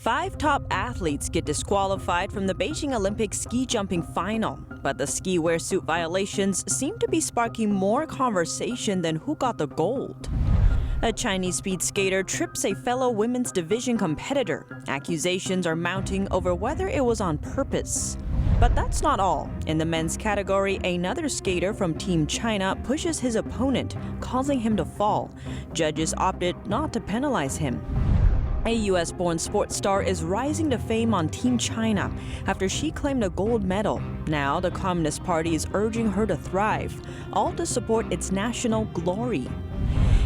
5 top athletes get disqualified from the Beijing Olympics ski jumping final, but the ski wear suit violations seem to be sparking more conversation than who got the gold. A Chinese speed skater trips a fellow women's division competitor. Accusations are mounting over whether it was on purpose. But that's not all. In the men's category, another skater from Team China pushes his opponent, causing him to fall. Judges opted not to penalize him. A U.S.-born sports star is rising to fame on Team China after she claimed a gold medal. Now, the Communist Party is urging her to thrive, all to support its national glory.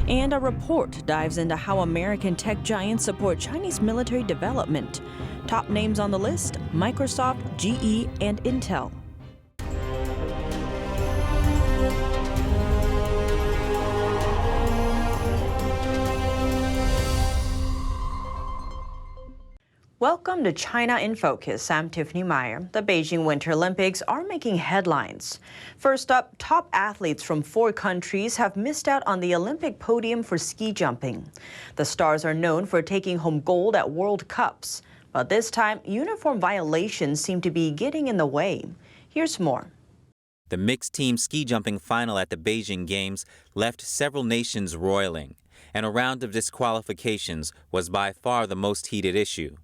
And a report dives into how American tech giants support Chinese military development. Top names on the list: Microsoft, GE, and Intel. Welcome to China in Focus. I'm Tiffany Meyer. The Beijing Winter Olympics are making headlines. First up, top athletes from 4 countries have missed out on the Olympic podium for ski jumping. The stars are known for taking home gold at World Cups. But this time, uniform violations seem to be getting in the way. Here's more. The mixed team ski jumping final at the Beijing Games left several nations roiling, and a round of disqualifications was by far the most heated issue.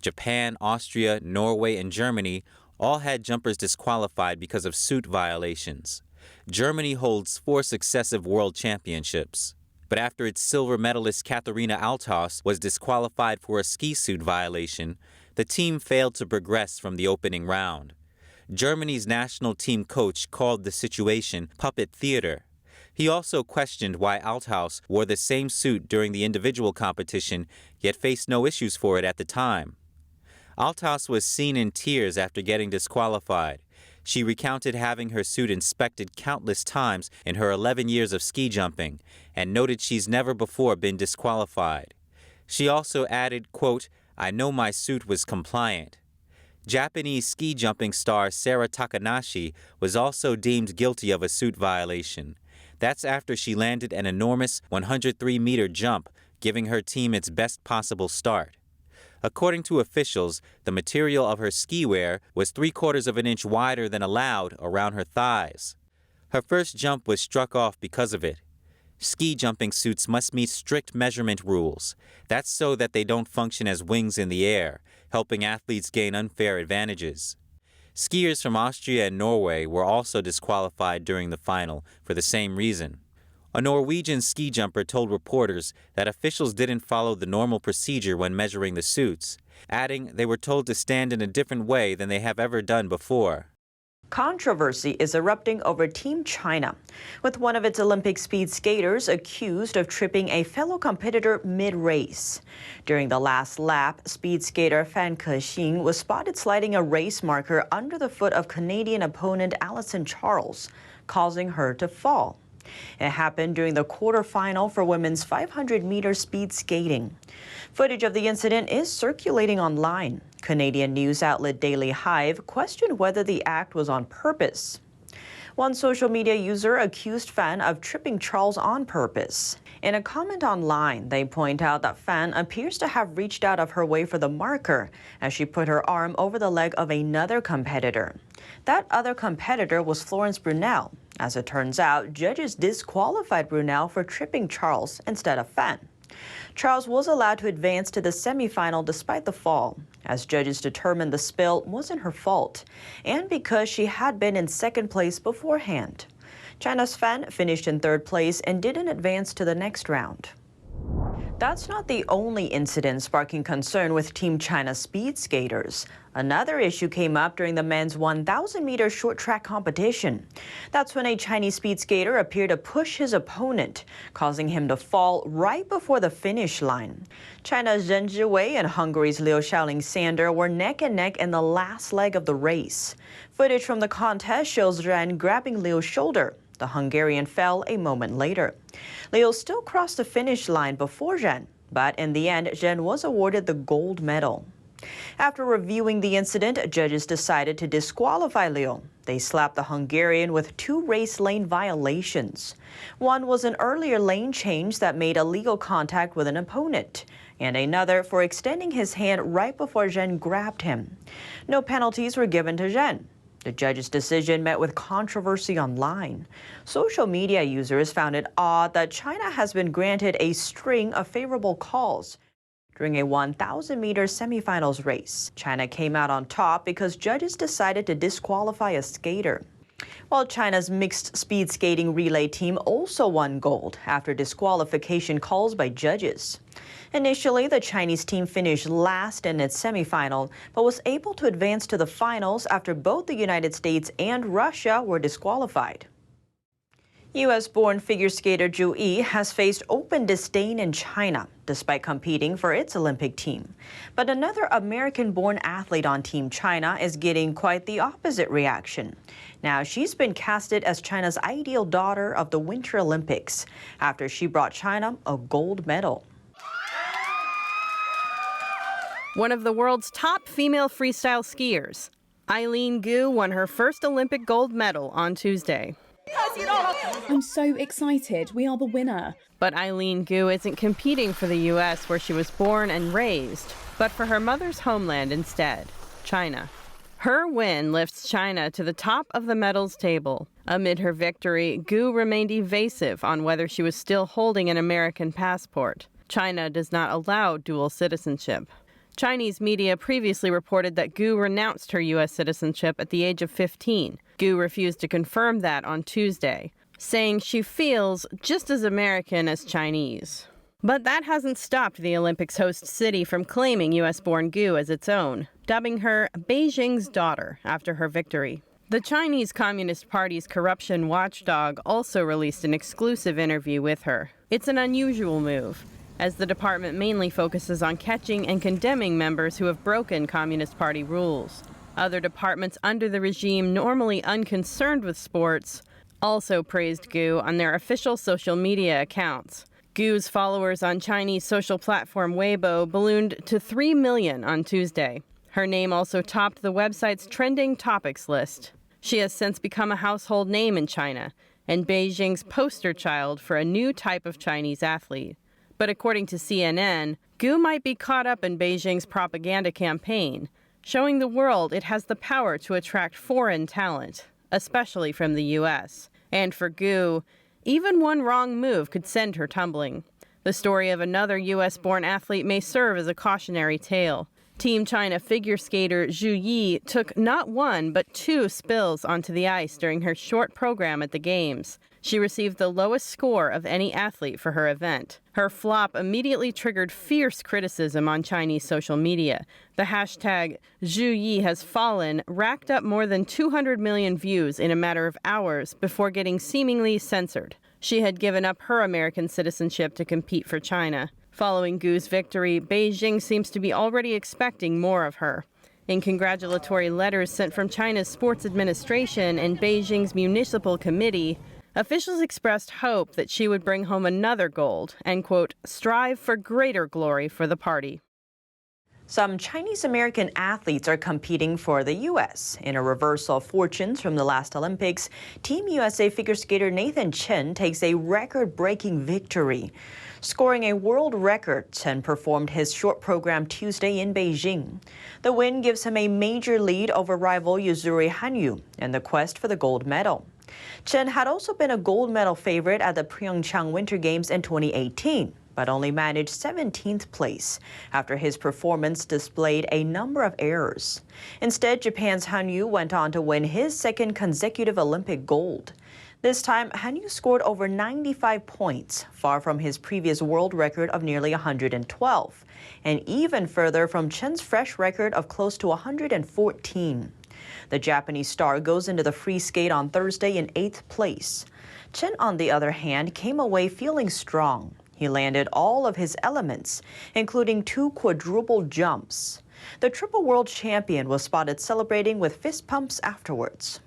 Japan, Austria, Norway, and Germany all had jumpers disqualified because of suit violations. Germany holds 4 successive world championships. But after its silver medalist Katharina Althaus was disqualified for a ski suit violation, the team failed to progress from the opening round. Germany's national team coach called the situation puppet theater. He also questioned why Althaus wore the same suit during the individual competition, yet faced no issues for it at the time. Althaus was seen in tears after getting disqualified. She recounted having her suit inspected countless times in her 11 years of ski jumping and noted she's never before been disqualified. She also added, quote, "I know my suit was compliant." Japanese ski jumping star Sara Takanashi was also deemed guilty of a suit violation. That's after she landed an enormous 103-meter jump, giving her team its best possible start. According to officials, the material of her ski wear was 3/4 of an inch wider than allowed around her thighs. Her first jump was struck off because of it. Ski jumping suits must meet strict measurement rules. That's so that they don't function as wings in the air, helping athletes gain unfair advantages. Skiers from Austria and Norway were also disqualified during the final for the same reason. A Norwegian ski jumper told reporters that officials didn't follow the normal procedure when measuring the suits, adding they were told to stand in a different way than they have ever done before. Controversy is erupting over Team China, with one of its Olympic speed skaters accused of tripping a fellow competitor mid-race. During the last lap, speed skater Peng Shuai was spotted sliding a race marker under the foot of Canadian opponent Alison Charles, causing her to fall. It happened during the quarterfinal for women's 500-meter speed skating. Footage of the incident is circulating online. Canadian news outlet Daily Hive questioned whether the act was on purpose. One social media user accused Fan of tripping Charles on purpose. In a comment online, they point out that Fan appears to have reached out of her way for the marker as she put her arm over the leg of another competitor. That other competitor was Florence Brunel. As it turns out, judges disqualified Brunel for tripping Charles instead of Fan. Charles was allowed to advance to the semifinal despite the fall, as judges determined the spill wasn't her fault, and because she had been in second place beforehand. China's Fan finished in 3rd place and didn't advance to the next round. That's not the only incident sparking concern with Team China speed skaters. Another issue came up during the men's 1,000-meter short track competition. That's when a Chinese speed skater appeared to push his opponent, causing him to fall right before the finish line. China's Zheng Zhiwei and Hungary's Liu Shaoling-Sander were neck and neck in the last leg of the race. Footage from the contest shows Zheng grabbing Liu's shoulder. The Hungarian fell a moment later. Liu still crossed the finish line before Zheng, but in the end, Zheng was awarded the gold medal. After reviewing the incident, judges decided to disqualify Liu. They slapped the Hungarian with 2 race lane violations. One was an earlier lane change that made illegal contact with an opponent. and another for extending his hand right before Chen grabbed him. No penalties were given to Chen. The judge's decision met with controversy online. Social media users found it odd that China has been granted a string of favorable calls during a 1,000-meter semifinals race. China came out on top because judges decided to disqualify a skater. While China's mixed speed skating relay team also won gold after disqualification calls by judges. Initially, the Chinese team finished last in its semifinal, but was able to advance to the finals after both the United States and Russia were disqualified. U.S.-born figure skater Zhu Yi has faced open disdain in China, despite competing for its Olympic team. But another American-born athlete on Team China is getting quite the opposite reaction. Now she's been casted as China's ideal daughter of the Winter Olympics after she brought China a gold medal. One of the world's top female freestyle skiers, Eileen Gu, won her first Olympic gold medal on Tuesday. I'm so excited. We are the winner. But Eileen Gu isn't competing for the U.S. where she was born and raised, but for her mother's homeland instead, China. Her win lifts China to the top of the medals table. Amid her victory, Gu remained evasive on whether she was still holding an American passport. China does not allow dual citizenship. Chinese media previously reported that Gu renounced her U.S. citizenship at the age of 15. Gu refused to confirm that on Tuesday, saying she feels just as American as Chinese. But that hasn't stopped the Olympics host city from claiming U.S.-born Gu as its own, dubbing her Beijing's daughter after her victory. The Chinese Communist Party's corruption watchdog also released an exclusive interview with her. It's an unusual move, as the department mainly focuses on catching and condemning members who have broken Communist Party rules. Other departments under the regime, normally unconcerned with sports, also praised Gu on their official social media accounts. Gu's followers on Chinese social platform Weibo ballooned to 3 million on Tuesday. Her name also topped the website's trending topics list. She has since become a household name in China and Beijing's poster child for a new type of Chinese athlete. But according to CNN, Gu might be caught up in Beijing's propaganda campaign, showing the world it has the power to attract foreign talent, especially from the U.S. And for Gu, even one wrong move could send her tumbling. The story of another U.S.-born athlete may serve as a cautionary tale. Team China figure skater Zhu Yi took not one but 2 spills onto the ice during her short program at the Games. She received the lowest score of any athlete for her event. Her flop immediately triggered fierce criticism on Chinese social media. The hashtag Zhu Yi has fallen racked up more than 200 million views in a matter of hours before getting seemingly censored. She had given up her American citizenship to compete for China. Following Gu's victory, Beijing seems to be already expecting more of her. In congratulatory letters sent from China's sports administration and Beijing's municipal committee, officials expressed hope that she would bring home another gold and, quote, strive for greater glory for the party. Some Chinese-American athletes are competing for the U.S. In a reversal of fortunes from the last Olympics, Team USA figure skater Nathan Chen takes a record-breaking victory. Scoring a world record, Chen performed his short program Tuesday in Beijing. The win gives him a major lead over rival Yuzuri Hanyu in the quest for the gold medal. Chen had also been a gold medal favorite at the Pyeongchang Winter Games in 2018, but only managed 17th place after his performance displayed a number of errors. Instead, Japan's Hanyu went on to win his second consecutive Olympic gold. This time, Hanyu scored over 95 points, far from his previous world record of nearly 112, and even further from Chen's fresh record of close to 114. The Japanese star goes into the free skate on Thursday in 8th place. Chen, on the other hand, came away feeling strong. He landed all of his elements, including 2 quadruple jumps. The triple world champion was spotted celebrating with fist pumps afterwards.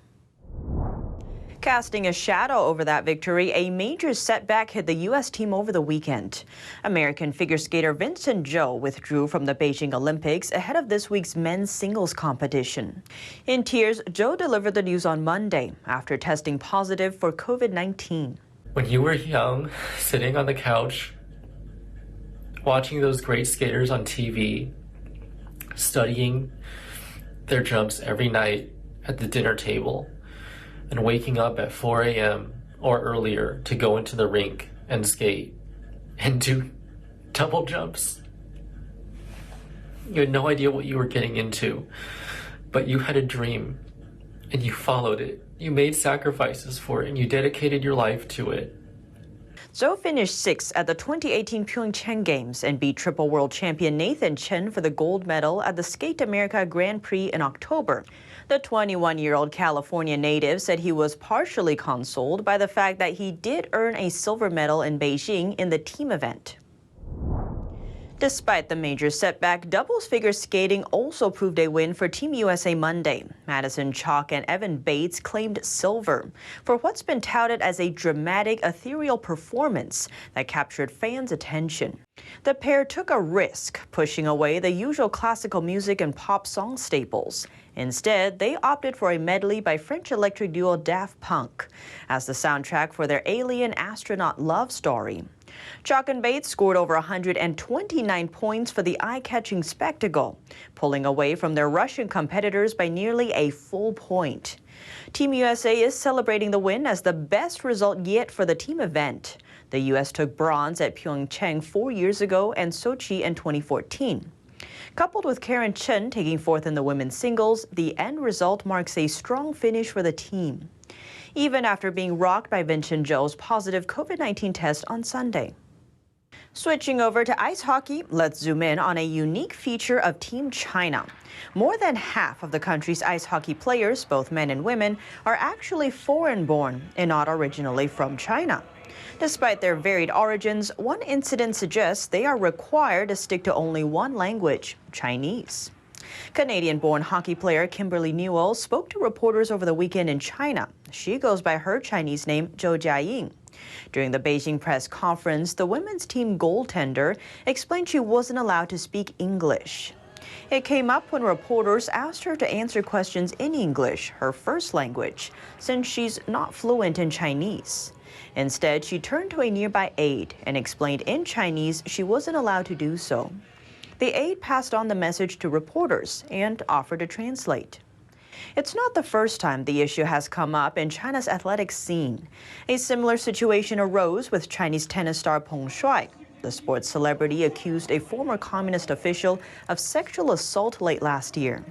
Casting a shadow over that victory, a major setback hit the U.S. team over the weekend. American figure skater Vincent Zhou withdrew from the Beijing Olympics ahead of this week's men's singles competition. In tears, Zhou delivered the news on Monday after testing positive for COVID-19. When you were young, sitting on the couch, watching those great skaters on TV, studying their jumps every night at the dinner table, and waking up at 4 a.m. or earlier to go into the rink and skate and do double jumps. You had no idea what you were getting into, but you had a dream and you followed it. You made sacrifices for it and you dedicated your life to it. Zhou finished sixth at the 2018 Pyeongchang Games and beat triple world champion Nathan Chen for the gold medal at the Skate America Grand Prix in October. The 21-year-old California native said he was partially consoled by the fact that he did earn a silver medal in Beijing in the team event. Despite the major setback, doubles figure skating also proved a win for Team USA Monday. Madison Chock and Evan Bates claimed silver for what's been touted as a dramatic, ethereal performance that captured fans' attention. The pair took a risk, pushing away the usual classical music and pop song staples. Instead, they opted for a medley by French electric duo Daft Punk as the soundtrack for their alien astronaut love story. Chock and Bates scored over 129 points for the eye-catching spectacle, pulling away from their Russian competitors by nearly a full point. Team USA is celebrating the win as the best result yet for the team event. The U.S. took bronze at Pyeongchang 4 years ago and Sochi in 2014. Coupled with Karen Chen taking fourth in the women's singles, the end result marks a strong finish for the team, even after being rocked by Vincent Zhou's positive COVID-19 test on Sunday. Switching over to ice hockey, let's zoom in on a unique feature of Team China. More than half of the country's ice hockey players, both men and women, are actually foreign-born and not originally from China. Despite their varied origins, one incident suggests they are required to stick to only one language, Chinese. Canadian-born hockey player Kimberly Newell spoke to reporters over the weekend in China. She goes by her Chinese name, Zhou Jiaying. During the Beijing press conference, the women's team goaltender explained she wasn't allowed to speak English. It came up when reporters asked her to answer questions in English, her first language, since she's not fluent in Chinese. Instead, she turned to a nearby aide and explained in Chinese she wasn't allowed to do so. The aide passed on the message to reporters and offered to translate. It's not the first time the issue has come up in China's athletics scene. A similar situation arose with Chinese tennis star Peng Shuai. The sports celebrity accused a former communist official of sexual assault late last year.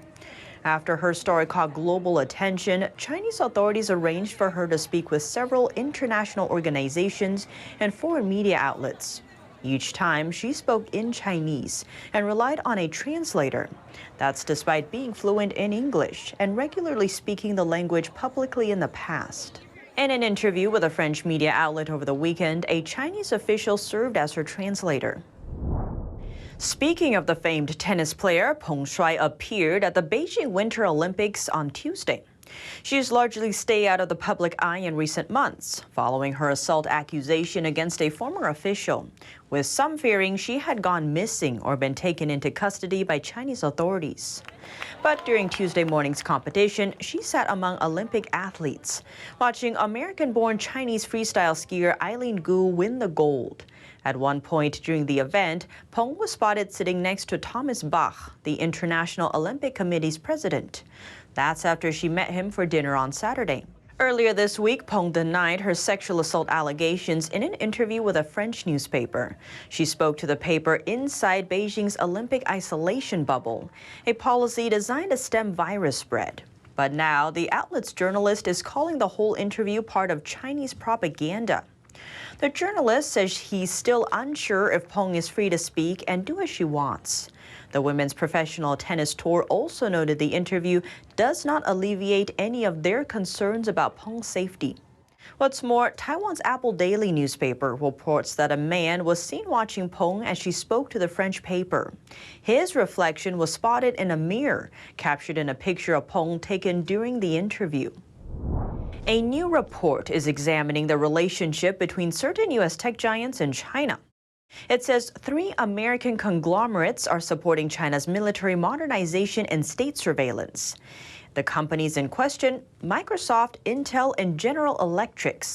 After her story caught global attention, Chinese authorities arranged for her to speak with several international organizations and foreign media outlets. Each time, she spoke in Chinese and relied on a translator. That's despite being fluent in English and regularly speaking the language publicly in the past. In an interview with a French media outlet over the weekend, a Chinese official served as her translator. Speaking of the famed tennis player, Peng Shuai appeared at the Beijing Winter Olympics on Tuesday. She's largely stayed out of the public eye in recent months, following her assault accusation against a former official, with some fearing she had gone missing or been taken into custody by Chinese authorities. But during Tuesday morning's competition, she sat among Olympic athletes, watching American-born Chinese freestyle skier Eileen Gu win the gold. At one point during the event, Peng was spotted sitting next to Thomas Bach, the International Olympic Committee's president. That's after she met him for dinner on Saturday. Earlier this week, Peng denied her sexual assault allegations in an interview with a French newspaper. She spoke to the paper inside Beijing's Olympic isolation bubble, a policy designed to stem virus spread. But now, the outlet's journalist is calling the whole interview part of Chinese propaganda. The journalist says he's still unsure if Peng is free to speak and do as she wants. The women's professional tennis tour also noted the interview does not alleviate any of their concerns about Peng's safety. What's more, Taiwan's Apple Daily newspaper reports that a man was seen watching Peng as she spoke to the French paper. His reflection was spotted in a mirror, captured in a picture of Peng taken during the interview. A new report is examining the relationship between certain U.S. tech giants and China. It says 3 American conglomerates are supporting China's military modernization and state surveillance. The companies in question, Microsoft, Intel, and General Electric.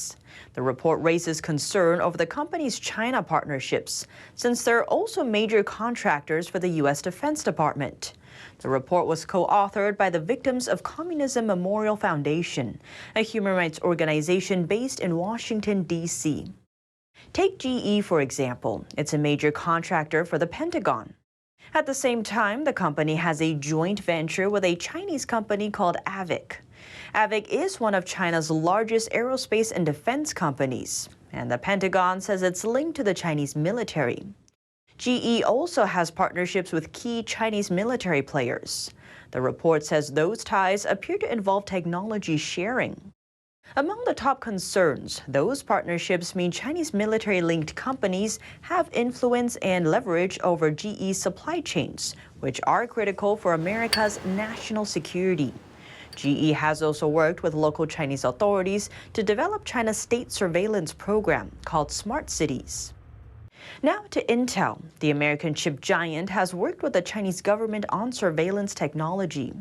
The report raises concern over the company's China partnerships, since they're also major contractors for the U.S. Defense Department. The report was co-authored by the Victims of Communism Memorial Foundation, a human rights organization based in Washington, D.C. Take GE, for example. It's a major contractor for the Pentagon. At the same time, the company has a joint venture with a Chinese company called Avic. Avic is one of China's largest aerospace and defense companies, and the Pentagon says it's linked to the Chinese military. GE also has partnerships with key Chinese military players. The report says those ties appear to involve technology sharing. Among the top concerns, those partnerships mean Chinese military-linked companies have influence and leverage over GE's supply chains, which are critical for America's national security. GE has also worked with local Chinese authorities to develop China's state surveillance program called Smart Cities. Now to Intel. The American chip giant has worked with the Chinese government on surveillance technology.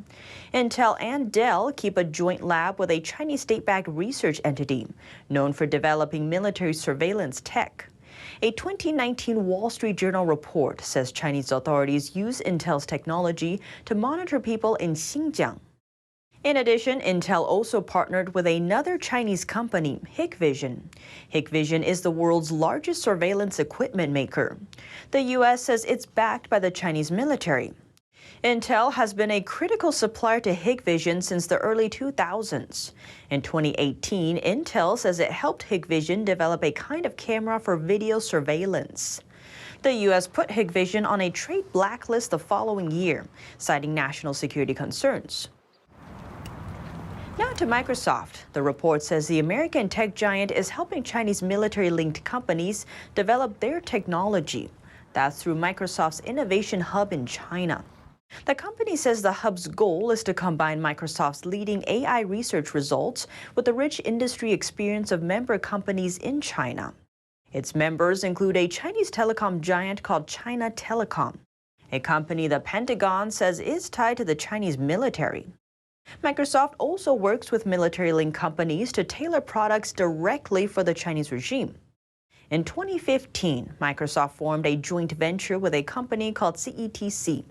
Intel and Dell keep a joint lab with a Chinese state-backed research entity known for developing military surveillance tech. A 2019 Wall Street Journal report says Chinese authorities use Intel's technology to monitor people in Xinjiang. In addition, Intel also partnered with another Chinese company, Hikvision. Hikvision is the world's largest surveillance equipment maker. The U.S. says it's backed by the Chinese military. Intel has been a critical supplier to Hikvision since the early 2000s. In 2018, Intel says it helped Hikvision develop a kind of camera for video surveillance. The U.S. put Hikvision on a trade blacklist the following year, citing national security concerns. Now to Microsoft. The report says the American tech giant is helping Chinese military-linked companies develop their technology. That's through Microsoft's Innovation Hub in China. The company says the hub's goal is to combine Microsoft's leading AI research results with the rich industry experience of member companies in China. Its members include a Chinese telecom giant called China Telecom, a company the Pentagon says is tied to the Chinese military. Microsoft also works with military-linked companies to tailor products directly for the Chinese regime. In 2015, Microsoft formed a joint venture with a company called CETC.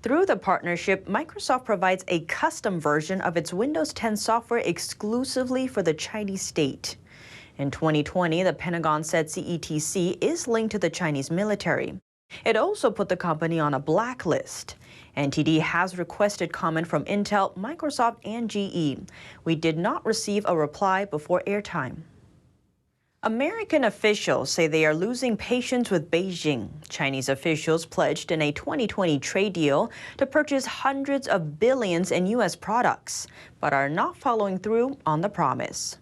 Through the partnership, Microsoft provides a custom version of its Windows 10 software exclusively for the Chinese state. In 2020, the Pentagon said CETC is linked to the Chinese military. It also put the company on a blacklist. NTD has requested comment from Intel, Microsoft, and GE. We did not receive a reply before airtime. American officials say they are losing patience with Beijing. Chinese officials pledged in a 2020 trade deal to purchase hundreds of billions in U.S. products, but are not following through on the promise.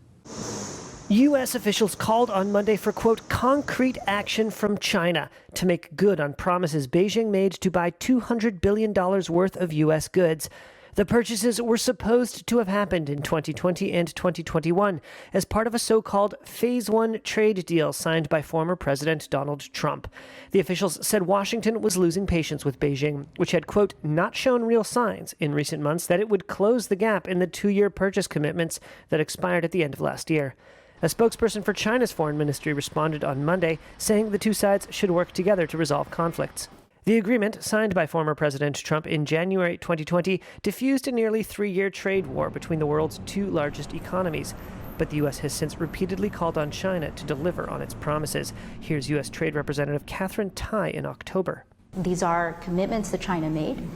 U.S. officials called on Monday for, quote, concrete action from China to make good on promises Beijing made to buy $200 billion worth of U.S. goods. The purchases were supposed to have happened in 2020 and 2021 as part of a so-called Phase 1 trade deal signed by former President Donald Trump. The officials said Washington was losing patience with Beijing, which had, quote, not shown real signs in recent months that it would close the gap in the 2-year purchase commitments that expired at the end of last year. A spokesperson for China's foreign ministry responded on Monday, saying the two sides should work together to resolve conflicts. The agreement, signed by former President Trump in January 2020, diffused a nearly 3-year trade war between the world's 2 largest economies. But the U.S. has since repeatedly called on China to deliver on its promises. Here's U.S. Trade Representative Catherine Tai in October. These are commitments that China made.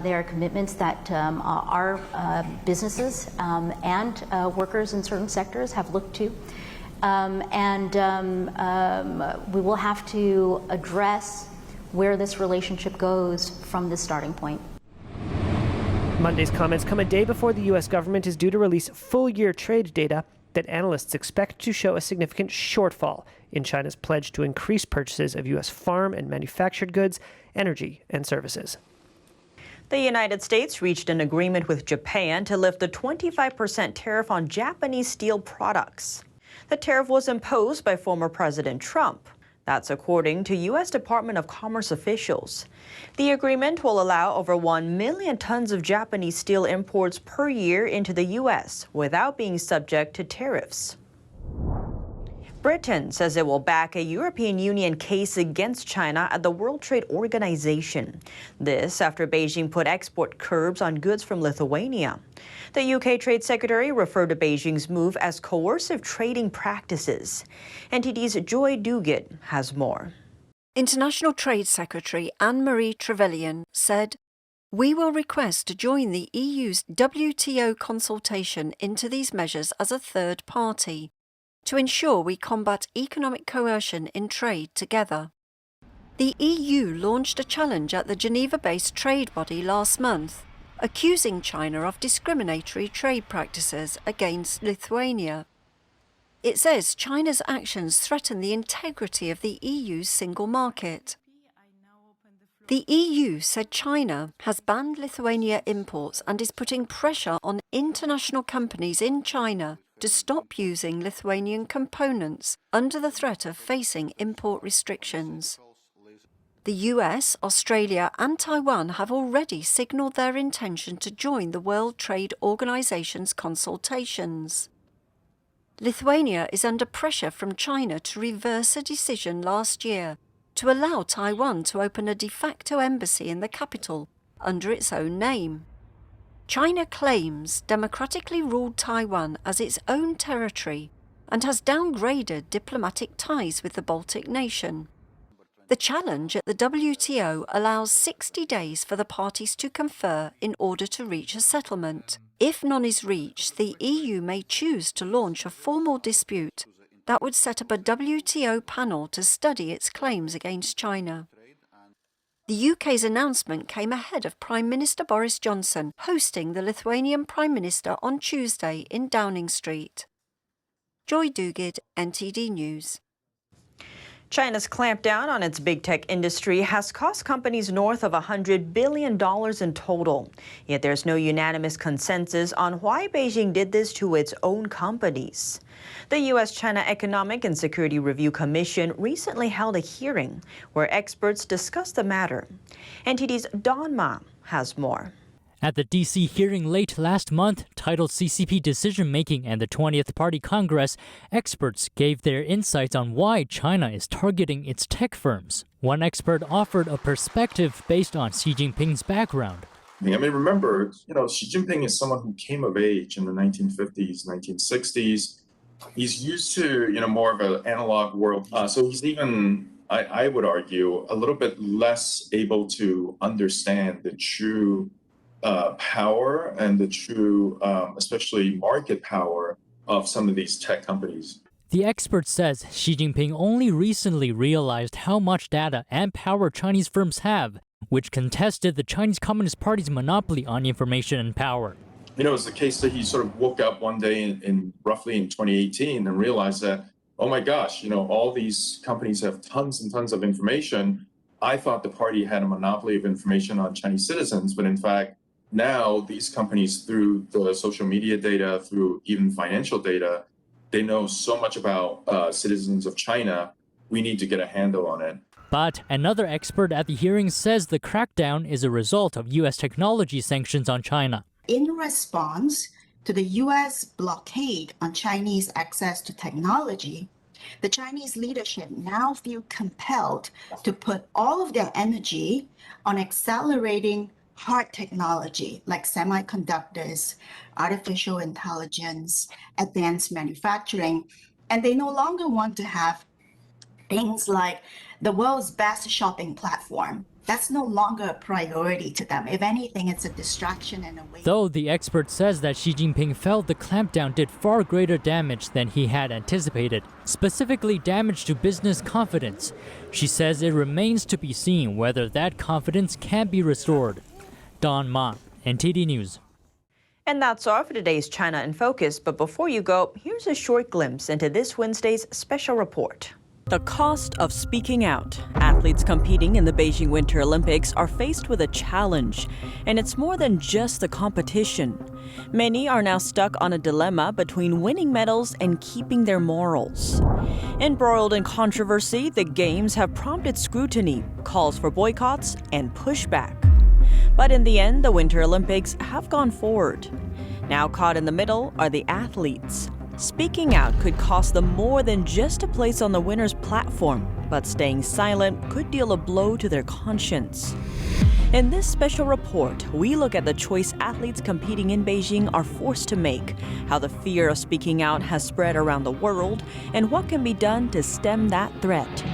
They are commitments that our businesses and workers in certain sectors have looked to. We will have to address where this relationship goes from this starting point. Monday's comments come a day before the U.S. government is due to release full-year trade data that analysts expect to show a significant shortfall in China's pledge to increase purchases of U.S. farm and manufactured goods, energy, and services. The United States reached an agreement with Japan to lift the 25% tariff on Japanese steel products. The tariff was imposed by former President Trump. That's according to U.S. Department of Commerce officials. The agreement will allow over 1 million tons of Japanese steel imports per year into the U.S. without being subject to tariffs. Britain says it will back a European Union case against China at the World Trade Organization. This after Beijing put export curbs on goods from Lithuania. The UK Trade Secretary referred to Beijing's move as coercive trading practices. NTD's Joy Duguid has more. International Trade Secretary Anne-Marie Trevelyan said, "We will request to join the EU's WTO consultation into these measures as a third party, to ensure we combat economic coercion in trade together." The EU launched a challenge at the Geneva-based trade body last month, accusing China of discriminatory trade practices against Lithuania. It says China's actions threaten the integrity of the EU's single market. The EU said China has banned Lithuania imports and is putting pressure on international companies in China to stop using Lithuanian components under the threat of facing import restrictions. The US, Australia and Taiwan have already signalled their intention to join the World Trade Organization's consultations. Lithuania is under pressure from China to reverse a decision last year to allow Taiwan to open a de facto embassy in the capital under its own name. China claims democratically ruled Taiwan as its own territory and has downgraded diplomatic ties with the Baltic nation. The challenge at the WTO allows 60 days for the parties to confer in order to reach a settlement. If none is reached, the EU may choose to launch a formal dispute that would set up a WTO panel to study its claims against China. The UK's announcement came ahead of Prime Minister Boris Johnson hosting the Lithuanian Prime Minister on Tuesday in Downing Street. Joy Duguid, NTD News. China's clampdown on its big tech industry has cost companies north of $100 billion in total. Yet there's no unanimous consensus on why Beijing did this to its own companies. The U.S.-China Economic and Security Review Commission recently held a hearing where experts discussed the matter. NTD's Don Ma has more. At the D.C. hearing late last month, titled CCP Decision-Making and the 20th Party Congress, experts gave their insights on why China is targeting its tech firms. One expert offered a perspective based on Xi Jinping's background. I mean, remember, Xi Jinping is someone who came of age in the 1950s, 1960s. He's used to, more of an analog world. So he's even, I would argue, a little bit less able to understand the true power and the true, especially market power of some of these tech companies. The expert says Xi Jinping only recently realized how much data and power Chinese firms have, which contested the Chinese Communist Party's monopoly on information and power. It's the case that he sort of woke up one day in roughly in 2018 and realized that, oh my gosh, all these companies have tons and tons of information. I thought the party had a monopoly of information on Chinese citizens, but in fact, now these companies, through the social media data, through even financial data, they know so much about citizens of China. We need to get a handle on it. But another expert at the hearing says the crackdown is a result of U.S. technology sanctions on China. In response to the U.S. blockade on Chinese access to technology, the Chinese leadership now feel compelled to put all of their energy on accelerating hard technology like semiconductors, artificial intelligence, advanced manufacturing, and they no longer want to have things like the world's best shopping platform. That's no longer a priority to them. If anything, it's a distraction and a waste. Though the expert says that Xi Jinping felt the clampdown did far greater damage than he had anticipated, specifically damage to business confidence. She says it remains to be seen whether that confidence can be restored. Don Ma, NTD News. And that's all for today's China in Focus. But before you go, here's a short glimpse into this Wednesday's special report. The cost of speaking out. Athletes competing in the Beijing Winter Olympics are faced with a challenge, and it's more than just the competition. Many are now stuck on a dilemma between winning medals and keeping their morals. Embroiled in controversy, the Games have prompted scrutiny, calls for boycotts, and pushback. But in the end, the Winter Olympics have gone forward. Now caught in the middle are the athletes. Speaking out could cost them more than just a place on the winner's platform, but staying silent could deal a blow to their conscience. In this special report, we look at the choice athletes competing in Beijing are forced to make, how the fear of speaking out has spread around the world, and what can be done to stem that threat.